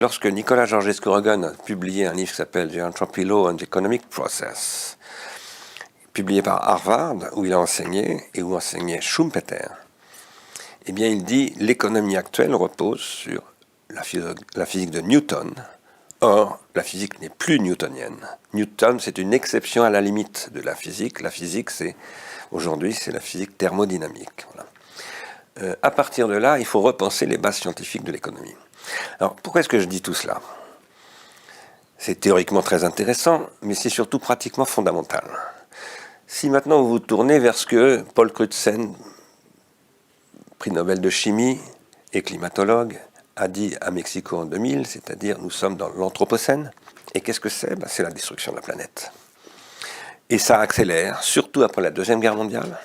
Lorsque Nicolas Georgescu-Roegen a publié un livre qui s'appelle The Entropy Law and the Economic Process, publié par Harvard, où il a enseigné, et où enseignait Schumpeter, eh bien il dit « L'économie actuelle repose sur la physique de Newton. Or, la physique n'est plus newtonienne. Newton, c'est une exception à la limite de la physique. La physique, aujourd'hui, c'est la physique thermodynamique. » Voilà. À partir de là, il faut repenser les bases scientifiques de l'économie. Alors, pourquoi est-ce que je dis tout cela? C'est théoriquement très intéressant, mais c'est surtout pratiquement fondamental. Si maintenant vous vous tournez vers ce que Paul Crutzen, prix Nobel de chimie et climatologue, a dit à Mexico en 2000, c'est-à-dire nous sommes dans l'Anthropocène, et qu'est-ce que c'est? C'est la destruction de la planète. Et ça accélère, surtout après la Deuxième Guerre mondiale.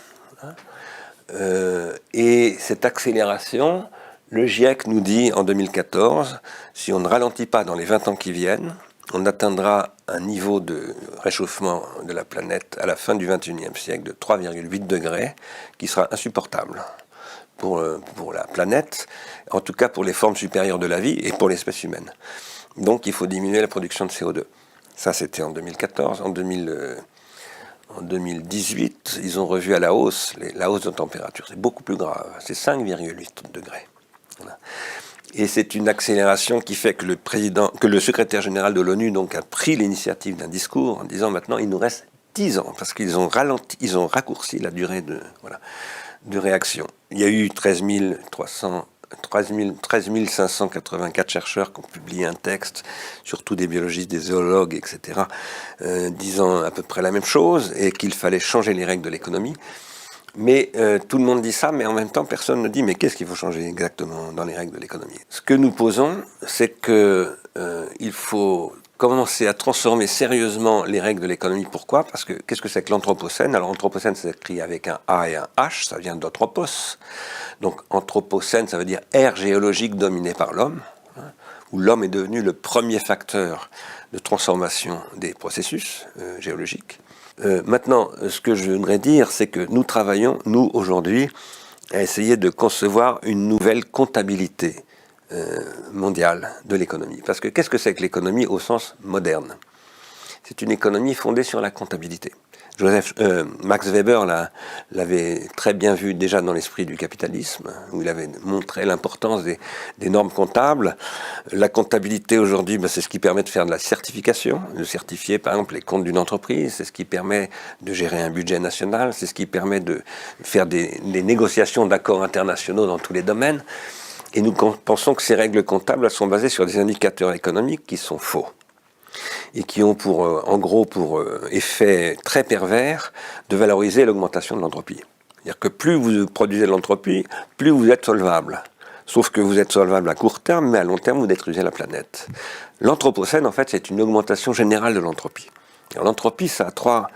Et cette accélération, le GIEC nous dit en 2014, si on ne ralentit pas dans les 20 ans qui viennent, on atteindra un niveau de réchauffement de la planète à la fin du XXIe siècle de 3,8 degrés, qui sera insupportable pour la planète, en tout cas pour les formes supérieures de la vie et pour l'espèce humaine. Donc il faut diminuer la production de CO2. Ça c'était en 2014. En 2018, ils ont revu à la hausse de température. C'est beaucoup plus grave, c'est 5,8 degrés. Voilà. Et c'est une accélération qui fait que le secrétaire général de l'ONU donc a pris l'initiative d'un discours en disant maintenant il nous reste 10 ans parce qu'ils ont raccourci la durée de réaction. Il y a eu 13 584 chercheurs qui ont publié un texte, surtout des biologistes, des zoologues, etc., disant à peu près la même chose et qu'il fallait changer les règles de l'économie. Mais tout le monde dit ça, mais en même temps, personne ne dit mais qu'est-ce qu'il faut changer exactement dans les règles de l'économie? Ce que nous posons, c'est qu'il faut commencer à transformer sérieusement les règles de l'économie. Pourquoi? Parce que qu'est-ce que c'est que l'Anthropocène? Alors l'Anthropocène, c'est écrit avec un A et un H, ça vient d'Anthropos. Donc Anthropocène, ça veut dire ère géologique dominée par l'homme, où l'homme est devenu le premier facteur de transformation des processus géologiques. Maintenant, ce que je voudrais dire, c'est que nous travaillons, nous, aujourd'hui, à essayer de concevoir une nouvelle comptabilité mondiale de l'économie. Parce que qu'est-ce que c'est que l'économie au sens moderne? C'est une économie fondée sur la comptabilité. Max Weber l'avait très bien vu déjà dans l'esprit du capitalisme, où il avait montré l'importance des normes comptables. La comptabilité aujourd'hui, c'est ce qui permet de faire de la certification, de certifier par exemple les comptes d'une entreprise, c'est ce qui permet de gérer un budget national, c'est ce qui permet de faire des négociations d'accords internationaux dans tous les domaines. Et nous pensons que ces règles comptables elles sont basées sur des indicateurs économiques qui sont faux. Et qui ont en gros pour effet très pervers de valoriser l'augmentation de l'entropie. C'est-à-dire que plus vous produisez de l'entropie, plus vous êtes solvable. Sauf que vous êtes solvable à court terme, mais à long terme, vous détruisez la planète. L'Anthropocène, en fait, c'est une augmentation générale de l'entropie. L'entropie, ça a trois